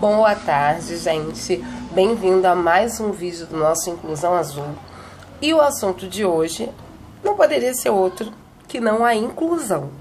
Boa tarde, gente. Bem-vindo a mais um vídeo do nosso Inclusão Azul. E o assunto de hoje não poderia ser outro que não a inclusão.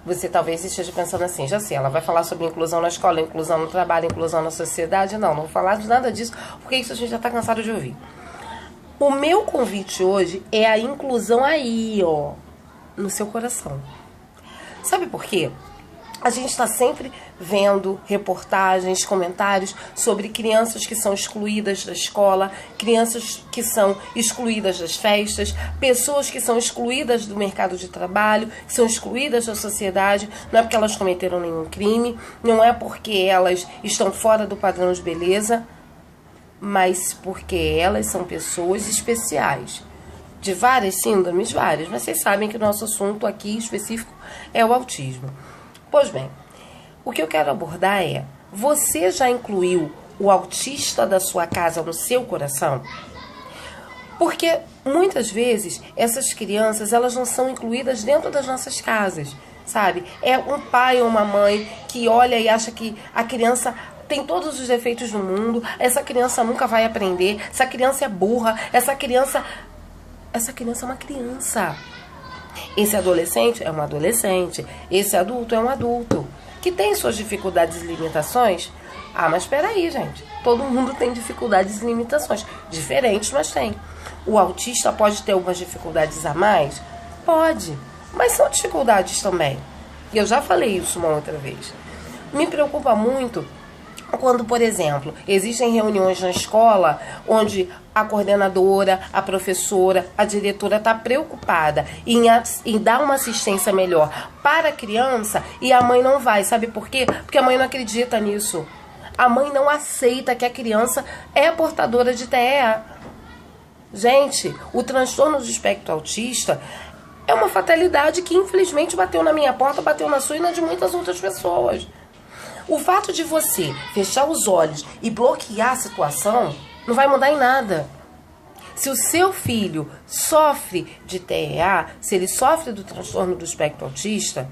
Você talvez esteja pensando assim, já sei, ela vai falar sobre inclusão na escola, inclusão no trabalho, inclusão na sociedade. Não vou falar de nada disso, porque isso a gente já está cansado de ouvir. O meu convite hoje é a inclusão aí, ó, no seu coração. Sabe por quê? A gente está sempre vendo reportagens, comentários sobre crianças que são excluídas da escola, crianças que são excluídas das festas, pessoas que são excluídas do mercado de trabalho, que são excluídas da sociedade. Não é porque elas cometeram nenhum crime, não é porque elas estão fora do padrão de beleza, mas porque elas são pessoas especiais. De várias síndromes, várias, mas vocês sabem que o nosso assunto aqui específico é o autismo. Pois bem, o que eu quero abordar é, você já incluiu o autista da sua casa no seu coração? Porque muitas vezes essas crianças, elas não são incluídas dentro das nossas casas, sabe? É um pai ou uma mãe que olha e acha que a criança tem todos os defeitos do mundo, essa criança nunca vai aprender, essa criança é burra, essa criança é uma criança. Esse adolescente é um adolescente, esse adulto é um adulto, que tem suas dificuldades e limitações. Ah, mas espera aí, gente, todo mundo tem dificuldades e limitações, diferentes, mas tem. O autista pode ter algumas dificuldades a mais? Pode, mas são dificuldades também. E eu já falei isso uma outra vez. Me preocupa muito quando, por exemplo, existem reuniões na escola onde a coordenadora, a professora, a diretora está preocupada em dar uma assistência melhor para a criança e a mãe não vai. Sabe por quê? Porque a mãe não acredita nisso. A mãe não aceita que a criança é portadora de TEA. Gente, o transtorno do espectro autista é uma fatalidade que infelizmente bateu na minha porta, bateu na sua e na de muitas outras pessoas. O fato de você fechar os olhos e bloquear a situação não vai mudar em nada. Se o seu filho sofre de TEA, se ele sofre do transtorno do espectro autista,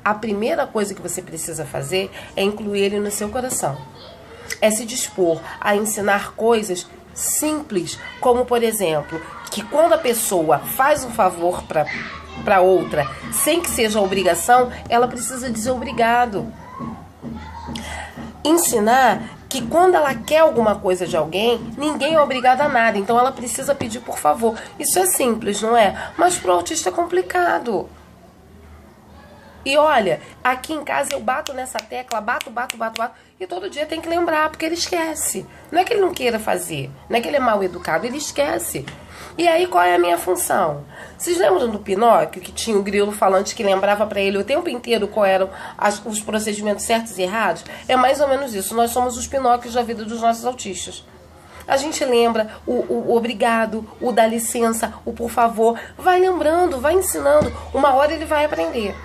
a primeira coisa que você precisa fazer é incluir ele no seu coração. É se dispor a ensinar coisas simples, como, por exemplo, que quando a pessoa faz um favor para outra, sem que seja obrigação, ela precisa dizer obrigado. Ensinar que quando ela quer alguma coisa de alguém, ninguém é obrigado a nada, então ela precisa pedir por favor. Isso é simples, não é? Mas para o autista é complicado. E olha, aqui em casa eu bato nessa tecla, bato, e todo dia tem que lembrar, porque ele esquece. Não é que ele não queira fazer, não é que ele é mal educado, ele esquece. E aí qual é a minha função? Vocês lembram do Pinóquio, que tinha o grilo falante que lembrava para ele o tempo inteiro quais eram os procedimentos certos e errados? É mais ou menos isso, nós somos os Pinóquios da vida dos nossos autistas. A gente lembra o obrigado, o dá licença, o por favor, vai lembrando, vai ensinando, uma hora ele vai aprender.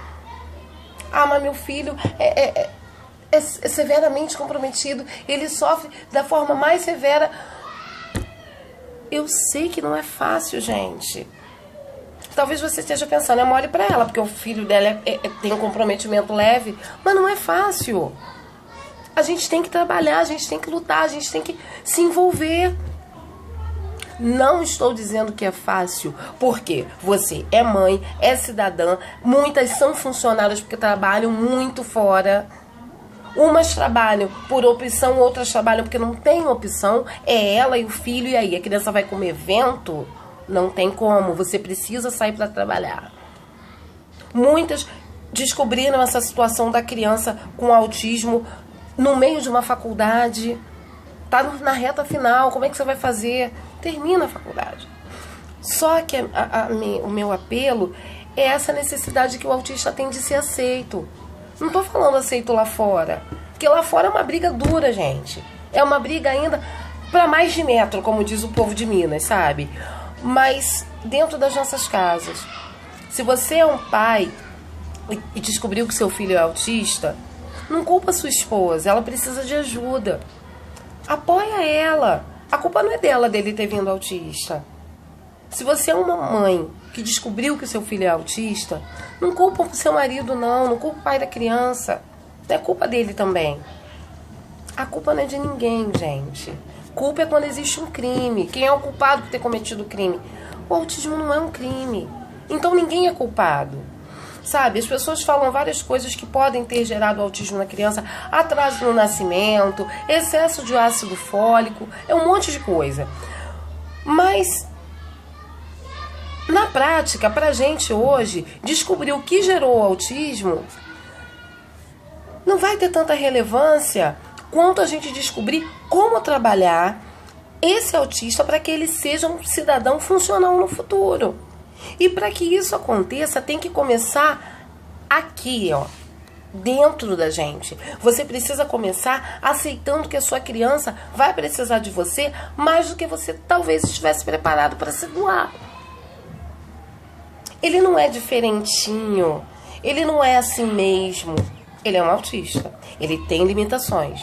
Ah, mas meu filho é severamente comprometido, ele sofre da forma mais severa. Eu sei que não é fácil, gente. Talvez você esteja pensando, é mole pra ela, porque o filho dela tem um comprometimento leve, mas não é fácil. A gente tem que trabalhar, a gente tem que lutar, a gente tem que se envolver. Não estou dizendo que é fácil, porque você é mãe, é cidadã, muitas são funcionárias porque trabalham muito fora. Umas trabalham por opção, outras trabalham porque não tem opção. É ela e o filho, e aí a criança vai comer vento? Não tem como, você precisa sair para trabalhar. Muitas descobriram essa situação da criança com autismo no meio de uma faculdade. Tá na reta final, como é que você vai fazer? Termina a faculdade. Só que o meu apelo é essa necessidade que o autista tem de ser aceito. Não tô falando aceito lá fora, porque lá fora é uma briga dura, gente. É uma briga ainda para mais de metro, como diz o povo de Minas, sabe? Mas dentro das nossas casas. Se você é um pai e descobriu que seu filho é autista, não culpa sua esposa, ela precisa de ajuda. Apoia ela. A culpa não é dele ter vindo autista. Se você é uma mãe que descobriu que seu filho é autista, não culpa o seu marido não culpa o pai da criança. É culpa dele também. A culpa não é de ninguém, gente. Culpa é quando existe um crime. Quem é o culpado por ter cometido o crime? O autismo não é um crime. Então ninguém é culpado. Sabe, as pessoas falam várias coisas que podem ter gerado autismo na criança. Atraso no nascimento, excesso de ácido fólico, é um monte de coisa. Mas, na prática, pra gente hoje, descobrir o que gerou o autismo não vai ter tanta relevância quanto a gente descobrir como trabalhar esse autista para que ele seja um cidadão funcional no futuro. E para que isso aconteça, tem que começar aqui, ó, dentro da gente. Você precisa começar aceitando que a sua criança vai precisar de você mais do que você talvez estivesse preparado para se doar. Ele não é diferentinho, ele não é assim mesmo. Ele é um autista, ele tem limitações.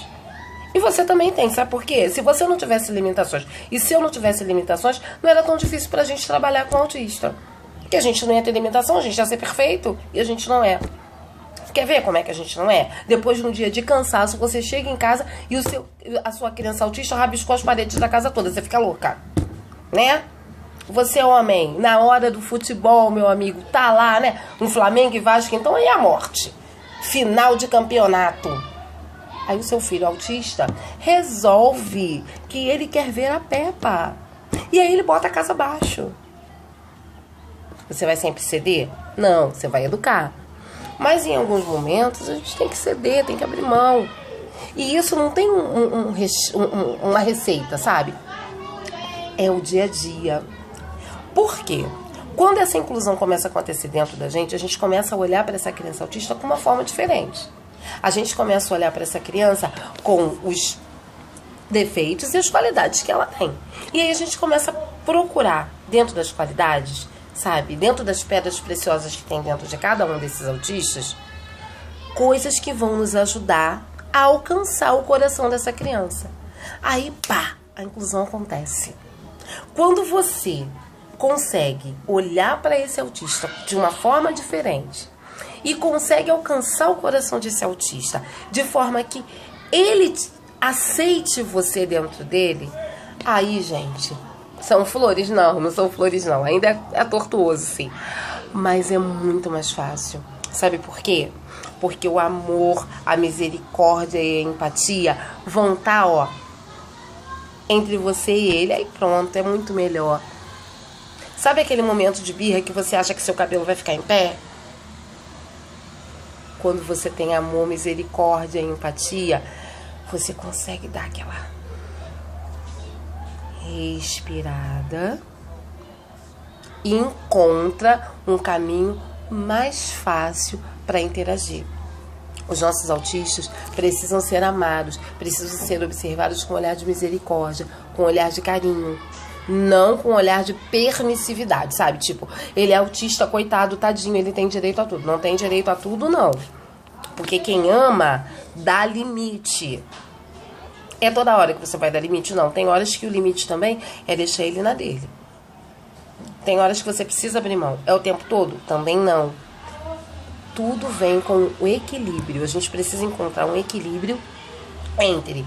E você também tem, sabe por quê? Se você não tivesse limitações, e se eu não tivesse limitações, não era tão difícil pra gente trabalhar com autista. Porque a gente não ia ter limitação, a gente ia ser perfeito, e a gente não é. Quer ver como é que a gente não é? Depois de um dia de cansaço, você chega em casa e a sua criança autista rabiscou as paredes da casa toda, você fica louca, né? Você é homem, na hora do futebol, meu amigo, tá lá, né? Um Flamengo e Vasco, então aí é a morte. Final de campeonato. Aí o seu filho autista resolve que ele quer ver a Peppa. E aí ele bota a casa abaixo. Você vai sempre ceder? Não, você vai educar. Mas em alguns momentos a gente tem que ceder, tem que abrir mão. E isso não tem uma receita, sabe? É o dia a dia. Por quê? Quando essa inclusão começa a acontecer dentro da gente, a gente começa a olhar para essa criança autista com uma forma diferente. A gente começa a olhar para essa criança com os defeitos e as qualidades que ela tem. E aí a gente começa a procurar, dentro das qualidades, sabe? Dentro das pedras preciosas que tem dentro de cada um desses autistas, coisas que vão nos ajudar a alcançar o coração dessa criança. Aí, pá, a inclusão acontece. Quando você consegue olhar para esse autista de uma forma diferente e consegue alcançar o coração desse autista de forma que ele aceite você dentro dele, aí, gente, são flores? Não são flores não, ainda é tortuoso, sim, mas é muito mais fácil. Sabe por quê? Porque o amor, a misericórdia e a empatia vão estar, ó, entre você e ele, aí pronto, é muito melhor. Sabe aquele momento de birra que você acha que seu cabelo vai ficar em pé? Quando você tem amor, misericórdia e empatia, você consegue dar aquela respirada e encontra um caminho mais fácil para interagir. Os nossos autistas precisam ser amados, precisam ser observados com um olhar de misericórdia, com um olhar de carinho. Não com um olhar de permissividade, sabe? Tipo, ele é autista, coitado, tadinho, ele tem direito a tudo. Não tem direito a tudo, não. Porque quem ama, dá limite. É toda hora que você vai dar limite? Não. Tem horas que o limite também é deixar ele na dele. Tem horas que você precisa abrir mão. É o tempo todo? Também não. Tudo vem com o equilíbrio. A gente precisa encontrar um equilíbrio entre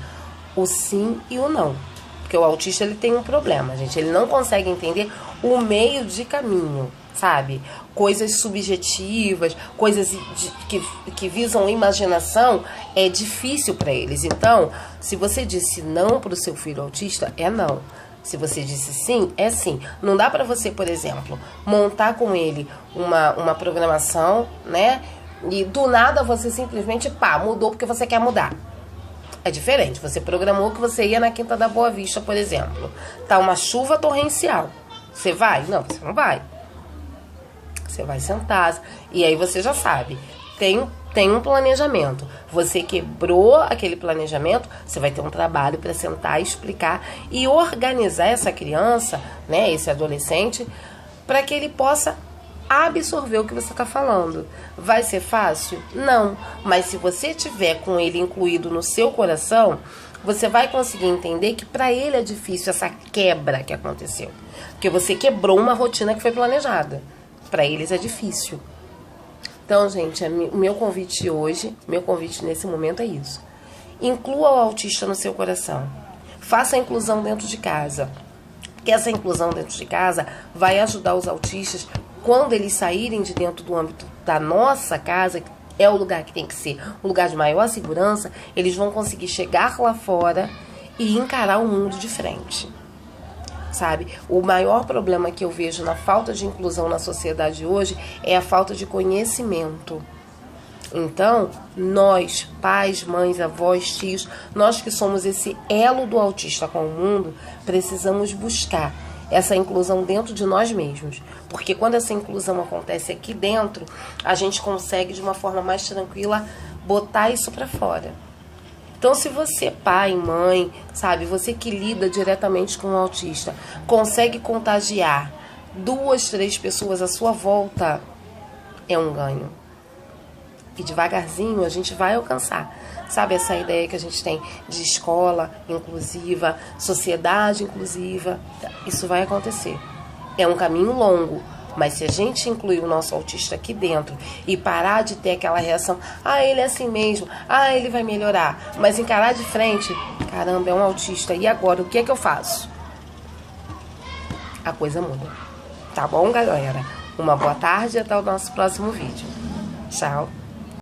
o sim e o não. Porque o autista, ele tem um problema, gente. Ele não consegue entender o meio de caminho, sabe? Coisas subjetivas, coisas que visam a imaginação, é difícil para eles. Então, se você disse não para o seu filho autista, é não. Se você disse sim, é sim. Não dá para você, por exemplo, montar com ele uma programação, né? E do nada você simplesmente, pá, mudou porque você quer mudar. É diferente. Você programou que você ia na Quinta da Boa Vista, por exemplo. Tá uma chuva torrencial. Você vai? Não, você não vai. Você vai sentar. E aí você já sabe. Tem um planejamento. Você quebrou aquele planejamento, você vai ter um trabalho para sentar, explicar e organizar essa criança, né, esse adolescente, para que ele possa absorver o que você está falando. Vai ser fácil? Não. Mas se você tiver com ele incluído no seu coração, você vai conseguir entender que para ele é difícil essa quebra que aconteceu. Porque você quebrou uma rotina que foi planejada. Para eles é difícil. Então, gente, o meu convite hoje, meu convite nesse momento é isso. Inclua o autista no seu coração. Faça a inclusão dentro de casa. Porque essa inclusão dentro de casa vai ajudar os autistas, quando eles saírem de dentro do âmbito da nossa casa, que é o lugar que tem que ser um lugar de maior segurança, eles vão conseguir chegar lá fora e encarar o mundo de frente. Sabe? O maior problema que eu vejo na falta de inclusão na sociedade hoje é a falta de conhecimento. Então, nós, pais, mães, avós, tios, nós que somos esse elo do autista com o mundo, precisamos buscar essa inclusão dentro de nós mesmos. Porque quando essa inclusão acontece aqui dentro, a gente consegue de uma forma mais tranquila botar isso para fora. Então, se você, pai, mãe, sabe, você que lida diretamente com o autista, consegue contagiar 2, 3 pessoas à sua volta, é um ganho. E devagarzinho a gente vai alcançar, sabe, essa ideia que a gente tem de escola inclusiva, sociedade inclusiva, isso vai acontecer. É um caminho longo, mas se a gente incluir o nosso autista aqui dentro e parar de ter aquela reação, ele é assim mesmo, ele vai melhorar, mas encarar de frente, caramba, é um autista, e agora, o que é que eu faço? A coisa muda. Tá bom, galera? Uma boa tarde e até o nosso próximo vídeo. Tchau!